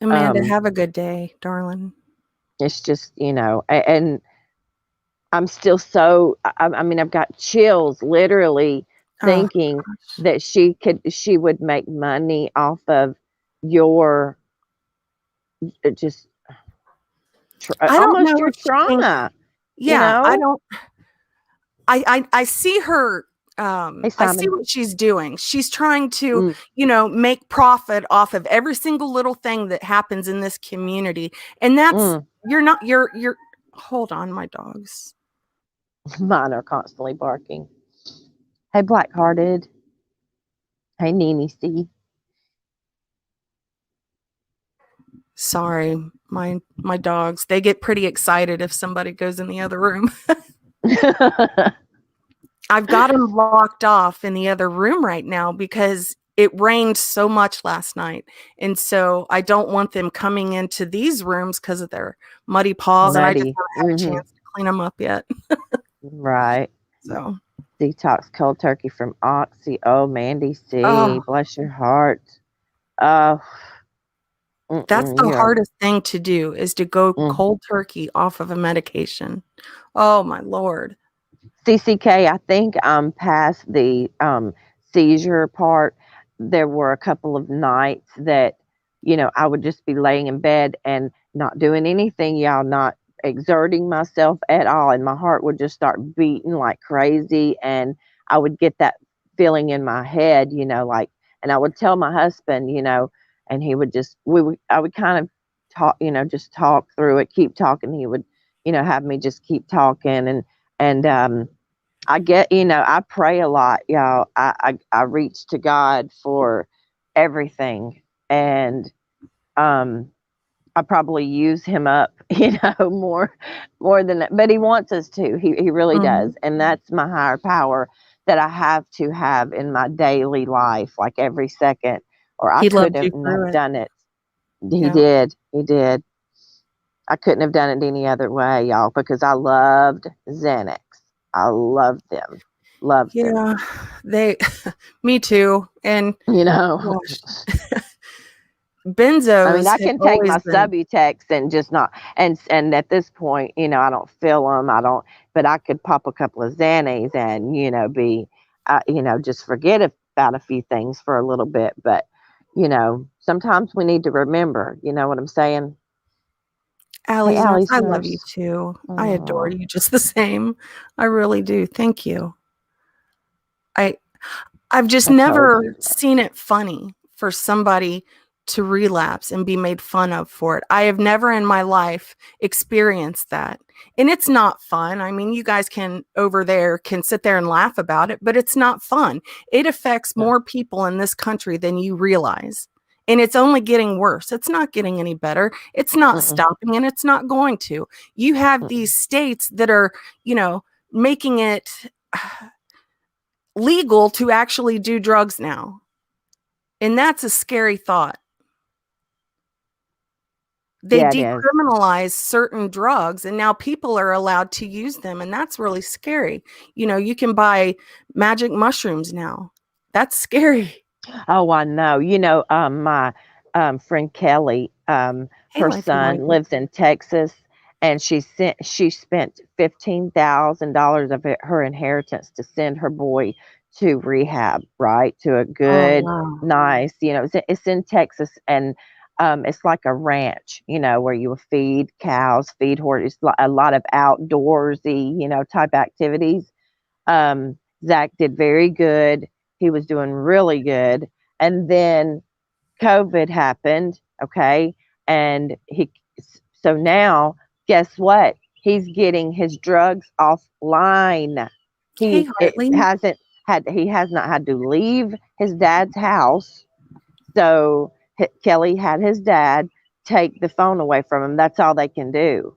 Amanda, Um, have a good day, darling. it's just, and I'm still so I mean, I've got chills literally Oh thinking gosh. that she would make money off of your just I don't almost know your if she thinks, trauma, you yeah, I know? don't I see her Hey, I see Simon. what she's doing. She's trying to, Mm, make profit off of every single little thing that happens in this community. And that's mm. you're not you're hold on, my dogs. Mine are constantly barking. Hey, Black-hearted. Hey, Nene C. Sorry, my dogs. They get pretty excited if somebody goes in the other room. I've got them locked off in the other room right now because it rained so much last night. And so I don't want them coming into these rooms because of their muddy paws. And I just Muddy. haven't had a Hmm. chance to clean them up yet. Right. So, Detox cold turkey from Oxy. Oh, Mandy C. oh, Bless your heart. Oh, that's mm-mm, the you are. hardest thing to do is to go Mm. cold turkey off of a medication. Oh, my Lord. CCK, I think I'm past the seizure part. There were a couple of nights that, I would just be laying in bed and not doing anything, y'all, not exerting myself at all. And my heart would just start beating like crazy. And I would get that feeling in my head, like, and I would tell my husband, and he would just, I would kind of talk, just talk through it, keep talking. He would, have me just keep talking. And I pray a lot, y'all. I reach to God for everything. And um, I probably use him up, more than that. But he wants us to. He really Mhm. does. And that's my higher power that I have to have in my daily life, like every second, or I He loved you couldn't through have it. done it. He Yeah. did. He did. I couldn't have done it any other way, y'all, because I loved Xanax. I loved them. Loved them. Yeah. They, me too. And You know, gosh, I mean, benzos I have can take always my been, Subutex and just not, and at this point, I don't feel them. I don't, but I could pop a couple of Xannies and be, just forget about a few things for a little bit. But sometimes we need to remember. You know what I'm saying? Hey, Allie's nuts. Allie's I love you nurse. too. I adore Oh, you just the same. I really do. Thank you. I I've just I told never you. seen it funny for somebody to relapse and be made fun of for it. I have never in my life experienced that. And it's not fun. I mean, you guys can over there can sit there and laugh about it, but it's not fun. It affects No. more people in this country than you realize. And it's only getting worse. It's not getting any better. It's not Mm-mm, stopping and it's not going to. You have mm-mm. these states that are, making it legal to actually do drugs now. And that's a scary thought. They Yeah, it is. decriminalize certain drugs and now people are allowed to use them. And that's really scary. You can buy magic mushrooms now. That's scary. Oh, I know. My friend Kelly, Hey, her Life son United. lives in Texas, and she spent $15,000 of her inheritance to send her boy to rehab, right? To a Oh, good, wow. nice, it's in Texas, and it's like a ranch, where you will feed cows, feed horses, a lot of outdoorsy, type activities. Zach did very good. He was doing really good. And then COVID happened. Okay. And so now, guess what? He's getting his drugs offline. Hey, It Hartley. he has not had to leave his dad's house. So Kelly had his dad take the phone away from him. That's all they can do.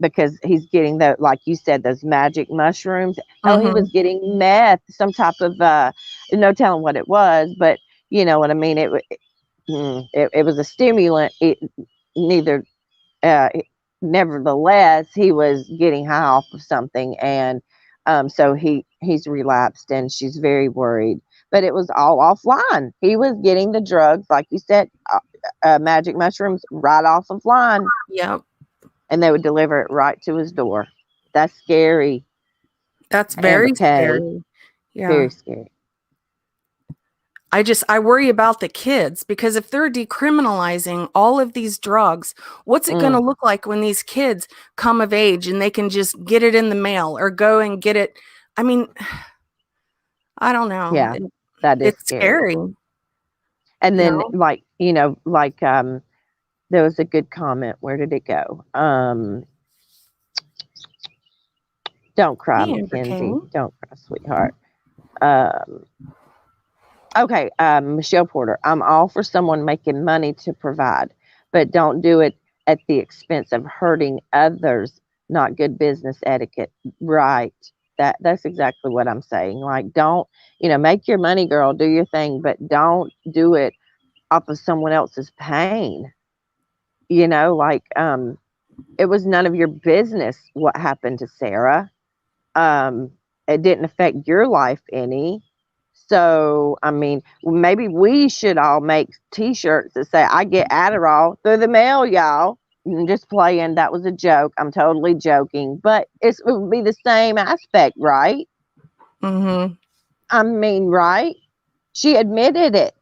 Because he's getting like you said, those magic mushrooms. Hell, he Mm-hmm. was getting meth, some type of, no telling what it was, but you know what I mean? It was a stimulant. Neither, uh, nevertheless, he was getting high off of something. And so he's relapsed and she's very worried, but it was all offline. He was getting the drugs, like you said, magic mushrooms right off of line, Yep. and they would deliver it right to his door. That's scary. That's Amber very K, scary. very Yeah. scary. I worry about the kids because if they're decriminalizing all of these drugs, what's it going to Mm, look like when these kids come of age and they can just get it in the mail or go and get it? I mean, I don't know. yeah, that is It's scary. scary, And you then, know? there was a good comment. Where did it go? Don't cry, Hey, Amber Mackenzie. Kane. Don't cry, sweetheart. Um, okay, Michelle Porter. I'm all for someone making money to provide, but don't do it at the expense of hurting others. Not good business etiquette. Right. That's exactly what I'm saying. Like, don't, make your money, girl. Do your thing, but don't do it off of someone else's pain. Like, it was none of your business what happened to Sarah. Um, it didn't affect your life any. So, I mean, maybe we should all make T-shirts that say, "I get Adderall through the mail, y'all." Just playing. That was a joke. I'm totally joking, but it would be the same aspect, right? Mm-hmm. I mean, right? She admitted it.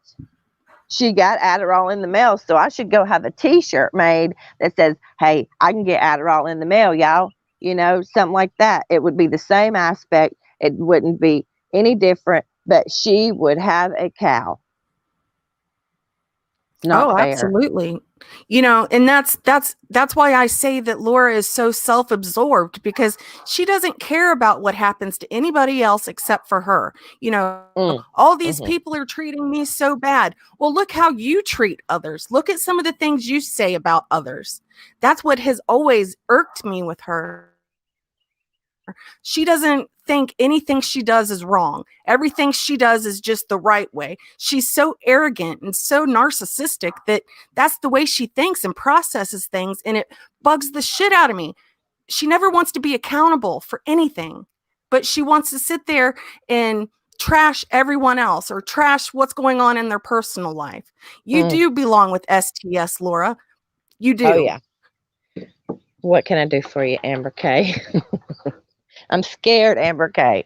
She got Adderall in the mail, so I should go have a T-shirt made that says, "Hey, I can get Adderall in the mail, y'all." Something like that. It would be the same aspect. It wouldn't be any different, but she would have a cow. It's not Oh, fair. absolutely. And that's why I say that Laura is so self-absorbed because she doesn't care about what happens to anybody else except for her. Mm, All these hmm people are treating me so bad. Well, look how you treat others. Look at some of the things you say about others. That's what has always irked me with her. She doesn't think anything she does is wrong. Everything she does is just the right way. She's so arrogant and so narcissistic that that's the way she thinks and processes things. And it bugs the shit out of me. She never wants to be accountable for anything, but she wants to sit there and trash everyone else or trash what's going on in their personal life. You mm. do belong with STS, Laura. You Oh do. yeah. What can I do for you, Amber K? I'm scared, Amber K.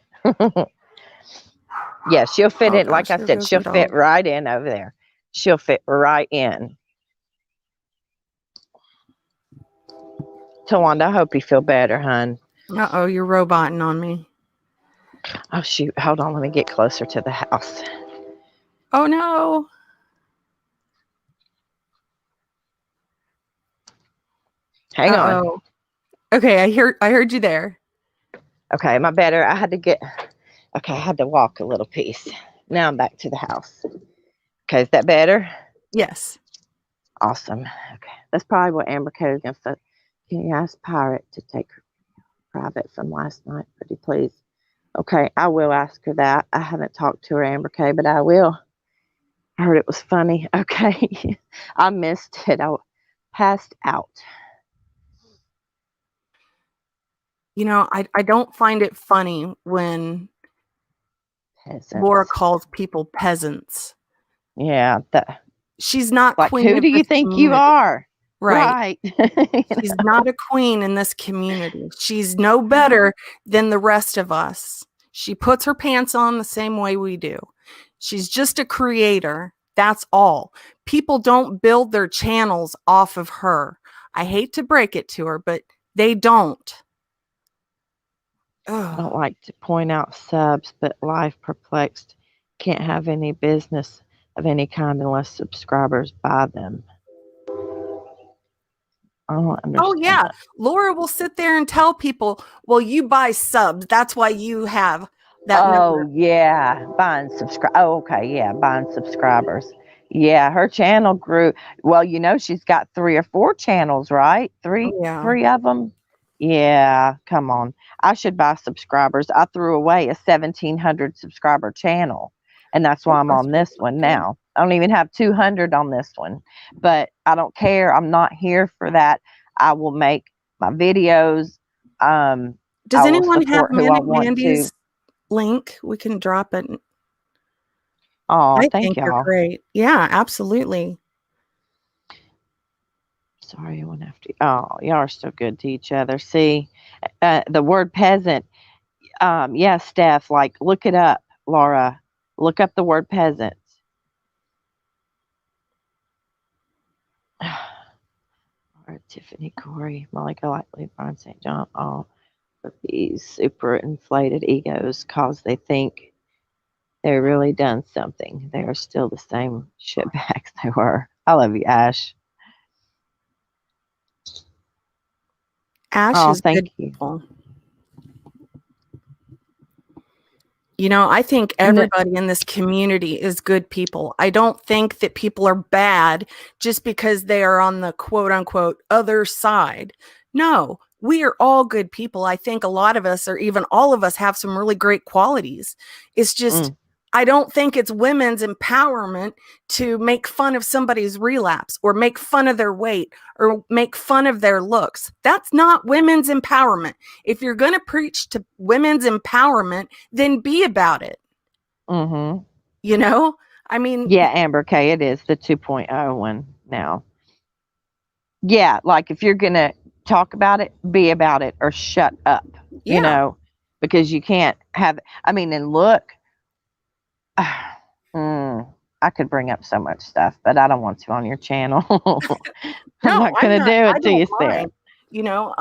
Yeah, she'll fit Oh in. Like gosh, I there said, goes she'll my fit dog. right in over there. She'll fit right in. Tawanda, I hope you feel better, hun. Uh-oh, you're roboting on me. Oh, shoot. Hold on. Let me get closer to the house. Oh, no. Hang on. Uh-oh. Okay, I heard you there. Okay, am I better? I had to walk a little piece. Now I'm back to the house. Okay, is that better? Yes. Awesome. Okay, that's probably what Amber Kay is going to say. Can you ask Pirate to take her private from last night, pretty please? Okay, I will ask her that. I haven't talked to her, Amber Kay, but I will. I heard it was funny. Okay, I missed it. I passed out. You know, I don't find it funny when Laura Peasants. calls people peasants. Yeah, She's not like, queen who of do you this think you community. are? Right. Right. She's not a queen in this community. She's no better than the rest of us. She puts her pants on the same way we do. She's just a creator. That's all. People don't build their channels off of her. I hate to break it to her, but they don't. I Ugh. don't like to point out subs, but Life Perplexed can't have any business of any kind unless subscribers buy them. I don't Oh, understand yeah. that. Laura will sit there and tell people, well, you buy subs. That's why you have that number. Oh yeah, buying subscribe. Oh, okay, yeah, buying subscribers. Yeah, her channel grew. Well, she's got 3 or 4 channels, right? Oh, yeah. Three of them. Yeah, come on. I should buy subscribers. I threw away a 1,700 subscriber channel, and that's why I'm on this one Okay. now. I don't even have 200 on this one, but I don't care. I'm not here for that. I will make my videos. Does I will anyone have support who I Minute want to. Mandy's link? We can drop it. Oh, I thank think you're y'all. great. Yeah, absolutely. Sorry, I went after you. Oh, y'all are so good to each other. See, the word peasant. Yeah, Steph, like, look it up, Laura. Look up the word peasant. Or Tiffany Corey, Malika Likely, Brian St. John, all of these super inflated egos cause they think they're really done something. They are still the same shitbags they were. I love you, Ash. Ash Oh, is thank good you. people. You know, I think No, everybody in this community is good people. I don't think that people are bad just because they are on the quote unquote other side. No, we are all good people. I think a lot of us, or even all of us, have some really great qualities. It's just, mm, I don't think it's women's empowerment to make fun of somebody's relapse or make fun of their weight or make fun of their looks. That's not women's empowerment. If you're going to preach to women's empowerment, then be about it. mm-hmm. You know, I mean, Yeah, Amber K, it is the 2.0 one now. Yeah, like, if you're going to talk about it, be about it or shut up, yeah. because you can't have, and look, I could bring up so much stuff, but I don't want to on your channel. I'm No, not going to do I it to don't you, Sarah. mind. You know,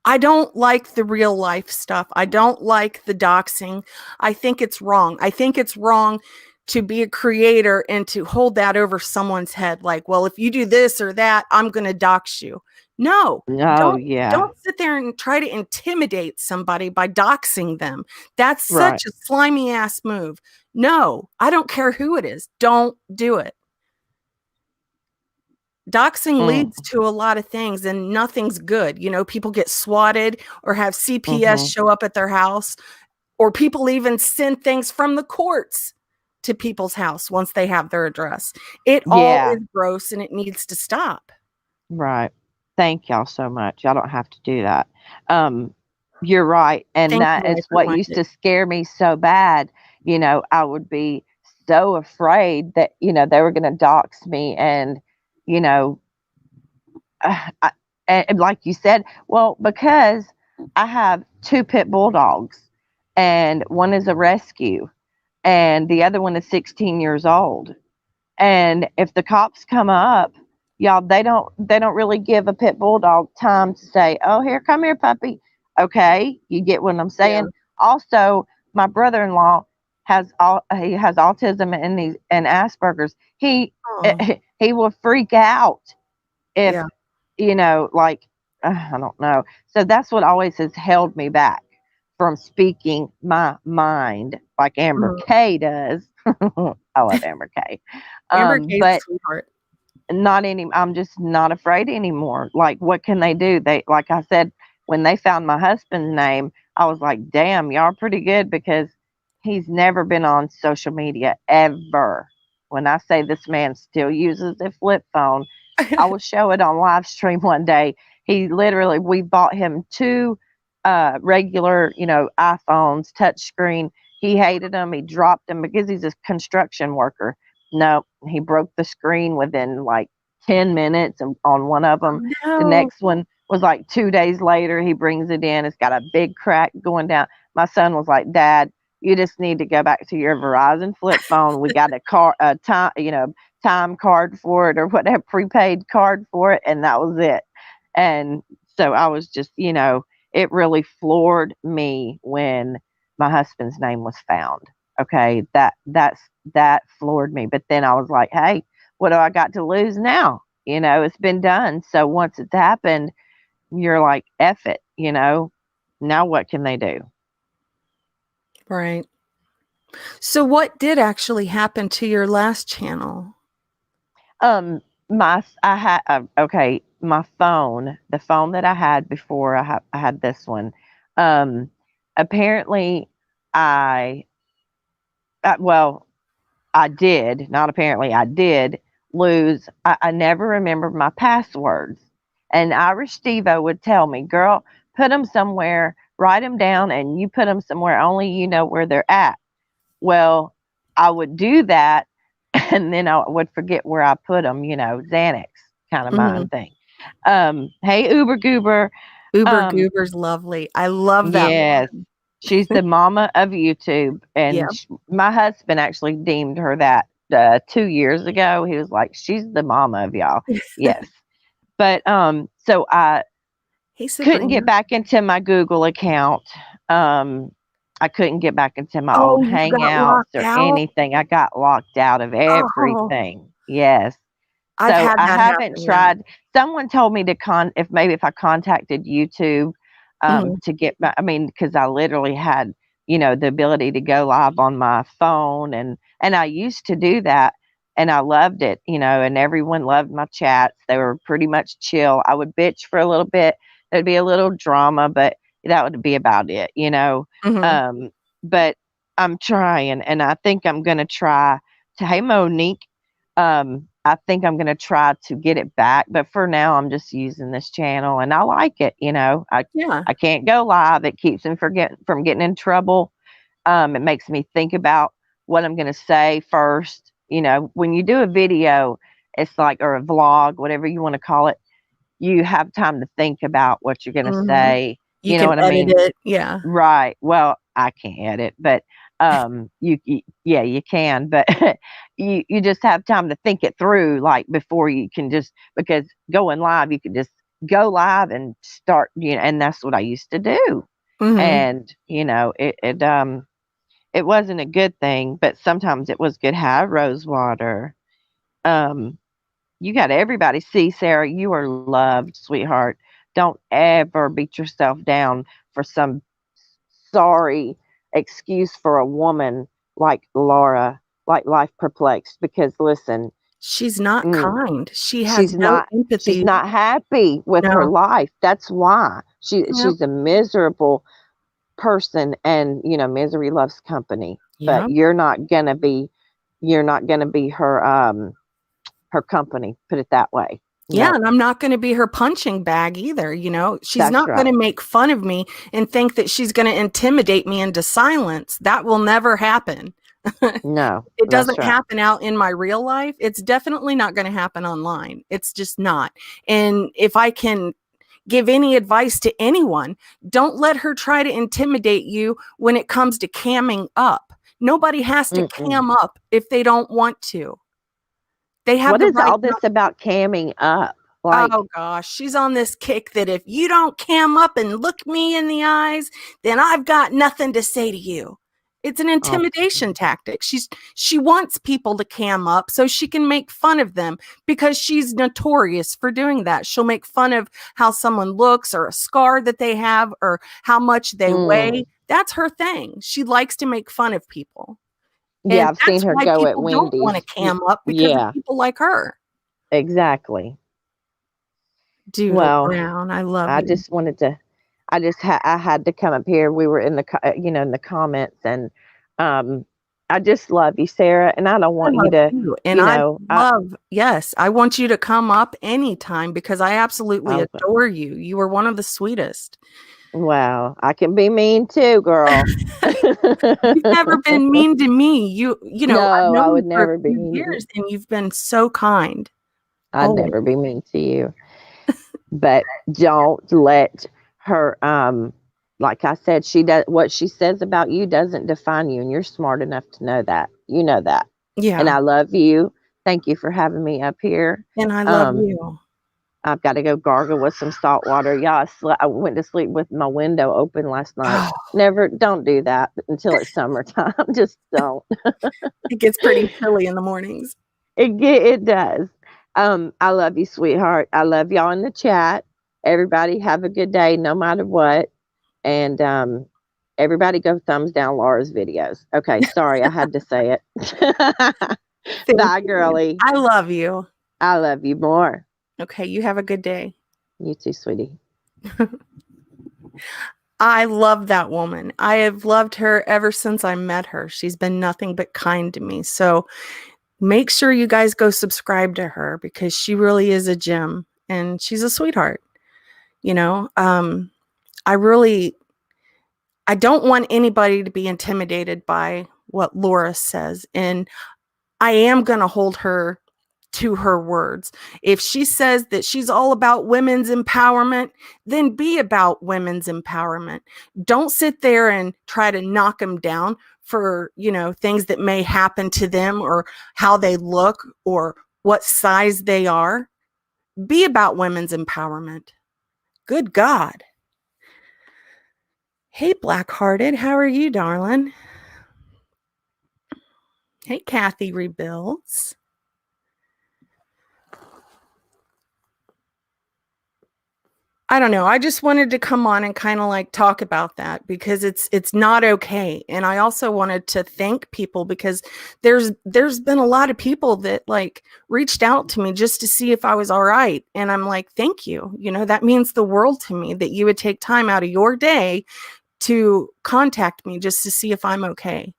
I don't like the real life stuff. I don't like the doxing. I think it's wrong. I think it's wrong to be a creator and to hold that over someone's head. Like, well, if you do this or that, I'm going to dox you. No, Oh, yeah, don't sit there and try to intimidate somebody by doxing them. That's right. such a slimy ass move. No, I don't care who it is. Don't do it. Doxing Mm, leads to a lot of things and nothing's good. You know, people get swatted or have CPS mm-hmm. show up at their house, or people even send things from the courts to people's house once they have their address. It all Yeah, is gross and it needs to stop. right. Thank y'all so much. Y'all don't have to do that. Um, you're right. And Thank that you, is I what used minded. to scare me so bad. I would be so afraid that, they were going to dox me and, you know, I, and like you said, well, because I have 2 pit bulldogs and one is a rescue and the other one is 16 years old. And if the cops come up, y'all, they don't really give a pit bulldog time to say, "Oh, here, come here, puppy." Okay, you get what I'm Yeah. saying? Also, my brother-in-law he has autism and Asperger's. Oh, He will freak out if, yeah. like, I don't know. So that's what always has held me back from speaking my mind like Amber Mhm. Kay does. I love Amber Kay. Amber Kay's a But sweetheart. not any I'm just not afraid anymore. Like, what can they do? They, like I said, when they found my husband's name, I was like, damn, y'all pretty good, because he's never been on social media ever. When I say this man still uses a flip phone, I will show it on live stream one day. He literally, we bought him two regular, iPhones, touchscreen. He hated them. He dropped them because he's a construction worker. No, he broke the screen within like 10 minutes on one of them. The No. next one was like 2 days later. He brings it in. It's got a big crack going down. My son was like, Dad, you just need to go back to your Verizon flip phone. We got a time card for it, or whatever, prepaid card for it. And that was it. And so I was just, it really floored me when my husband's name was found. Okay, that floored me. But then I was like, hey, what do I got to lose now? It's been done. So once it's happened, you're like, F it, now what can they do? Right. So what did actually happen to your last channel? Um, I had, okay, my phone, the phone that I had before I had this one, um, apparently I, well, I did, not apparently, I did lose. I never remembered my passwords. And Irish Stevo would tell me, girl, put them somewhere, write them down, and you put them somewhere only you know where they're at. Well, I would do that, and then I would forget where I put them, Xanax kind of Mhm. mind thing. Hey, Uber Goober. Uber Um, Goober's lovely. I love that yes, one. she's the mama of YouTube, Yeah. and my husband actually deemed her that 2 years ago. He was like, "She's the mama of y'all." Yes, but so I Hey, couldn't get Sabrina. back into my Google account. Um, I couldn't get back into my old Oh, you got Hangouts locked or out? anything. I got locked out of Oh, everything. Yes. I've So had I that haven't happen, yeah. tried. Someone told me to if I contacted YouTube Mhm, to get my, I mean, because I literally had, the ability to go live on my phone, and I used to do that, and I loved it, and everyone loved my chats. They were pretty much chill. I would bitch for a little bit. There'd be a little drama, but that would be about it. mhm. Um, but I'm trying, and I think I'm gonna try to. Hey, Monique. I think I'm gonna try to get it back, but for now, I'm just using this channel, and I like it. Yeah. I can't go live. It keeps me from getting in trouble. It makes me think about what I'm gonna say first. When you do a video, it's like, or a vlog, whatever you want to call it, you have time to think about what you're gonna Mhm. say. You You know can what I edit mean? it. Yeah. Right. Well, I can't edit, but yeah, you can, but you just have time to think it through, like, before you can just, because going live, you can just go live and start, and that's what I used to do. Mhm. And it wasn't a good thing, but sometimes it was good. Hi, Rosewater. Um, you got everybody. See, Sarah, you are loved, sweetheart. Don't ever beat yourself down for some sorry excuse for a woman like Laura, like Life Perplexed, because listen, She's not mm, kind. She has she's no not she's empathy. not happy with her No. life. That's why Yep. she's a miserable person, and misery loves company. But Yep. you're not gonna be her company, put it that way. Yeah, No, and I'm not gonna be her punching bag either, you know? She's that's not gonna right. make fun of me and think that she's gonna intimidate me into silence. That will never happen. No, It that's doesn't right. happen out in my real life. It's definitely not gonna happen online. It's just not. And if I can give any advice to anyone, don't let her try to intimidate you when it comes to camming up. Nobody has to Mm-mm. cam up if they don't want to. They have What the is right. all this about camming up? Like, Oh gosh, she's on this kick that if you don't cam up and look me in the eyes, then I've got nothing to say to you. It's an oh, intimidation tactic. She wants people to cam up so she can make fun of them because she's notorious for doing that. She'll make fun of how someone looks or a scar that they have or how much they weigh. That's her thing. She likes to make fun of people. yeah, And I've seen that's her why go at people don't want Wendy's. to cam up because of Yeah, people like her. exactly. Doodle Well, Brown, I love I you. just wanted to, I had to come up here. We were in the, in the comments, and um, I just love you, Sarah, and I don't I want you love to, you. And yes, I want you to come up anytime because I absolutely I, adore you. You are one of the sweetest. wow, I can be mean too, girl. You've never been mean to me. I've No, I known you would for a never be few mean to you. years and you've been so kind. I'd Always. never be mean to you. But don't let her, like I said, she does what she says about you doesn't define you, and you're smart enough to know that. You know that. And Yeah. I love you. Thank you for having me up here. And I love Um, you. I've got to go gargle with some salt water. Yeah, I went to sleep with my window open last night. Oh, Never, don't do that until it's summertime. Just don't. it gets pretty chilly in the mornings. It does. I love you, sweetheart. I love y'all in the chat. Everybody have a good day, no matter what. And everybody go thumbs down Laura's videos. Okay, sorry, I had to say it. Thank Bye, you. girly. I love you. I love you more. Okay, you have a good day. You too, sweetie. I love that woman. I have loved her ever since I met her. She's been nothing but kind to me. So make sure you guys go subscribe to her because she really is a gem and she's a sweetheart. You know, I don't want anybody to be intimidated by what Laura says. And I am going to hold her to her words. If she says that she's all about women's empowerment, then be about women's empowerment. Don't sit there and try to knock them down for, things that may happen to them or how they look or what size they are. Be about women's empowerment. Good God. Hey, Blackhearted, how are you, darling? Hey, Kathy Rebuilds. I don't know. I just wanted to come on and kind of like talk about that because it's not okay. And I also wanted to thank people because there's been a lot of people that like reached out to me just to see if I was all right. And I'm like, thank you. That means the world to me that you would take time out of your day to contact me just to see if I'm okay.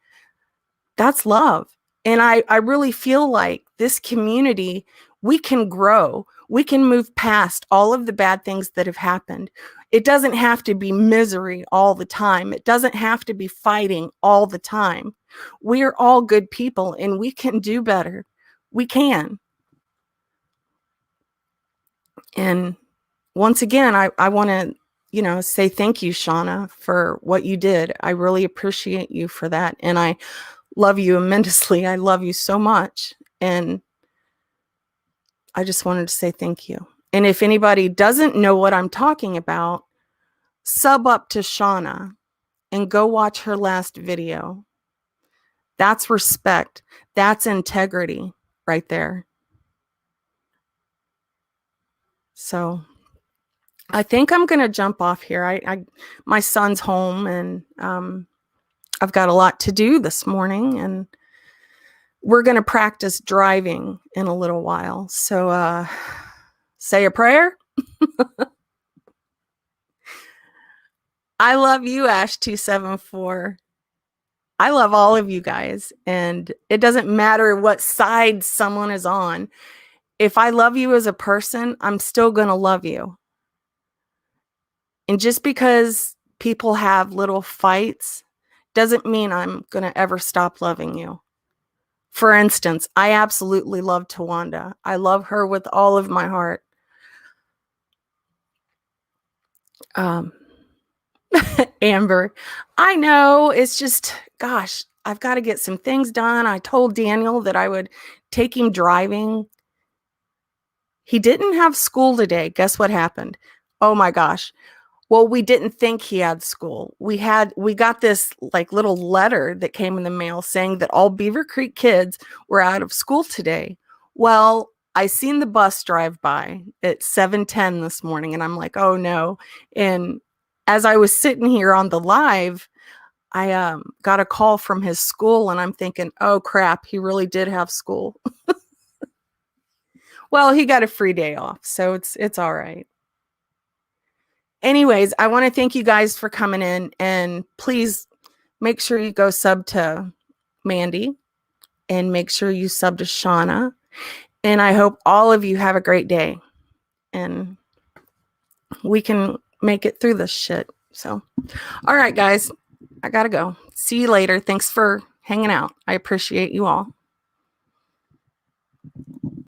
That's love. And I really feel like this community, we can grow. We can move past all of the bad things that have happened. It doesn't have to be misery all the time. It doesn't have to be fighting all the time. We're all good people and we can do better. We can. And once again, I want to, say thank you, Shauna, for what you did. I really appreciate you for that. And I love you immensely. I love you so much. And I just wanted to say thank you. And if anybody doesn't know what I'm talking about, sub up to Shauna and go watch her last video. That's respect. That's integrity right there. So I think I'm going to jump off here. My son's home and I've got a lot to do this morning and we're going to practice driving in a little while. So say a prayer. I love you, Ash274. I love all of you guys. And it doesn't matter what side someone is on. If I love you as a person, I'm still going to love you. And just because people have little fights doesn't mean I'm going to ever stop loving you. For instance, I absolutely love Tawanda. I love her with all of my heart. Amber, I know it's just, gosh, I've got to get some things done. I told Daniel that I would take him driving He didn't have school today. Guess what happened? Oh my gosh. Well, we didn't think he had school. We got this like little letter that came in the mail saying that all Beaver Creek kids were out of school today. Well, I seen the bus drive by at 7:10 this morning and I'm like, "Oh no." And as I was sitting here on the live, I got a call from his school and I'm thinking, "Oh crap, he really did have school." Well, he got a free day off, so it's all right. Anyways, I want to thank you guys for coming in, and please make sure you go sub to Mandy and make sure you sub to Shauna. And I hope all of you have a great day and we can make it through this shit. So, all right, guys, I got to go. See you later. Thanks for hanging out. I appreciate you all.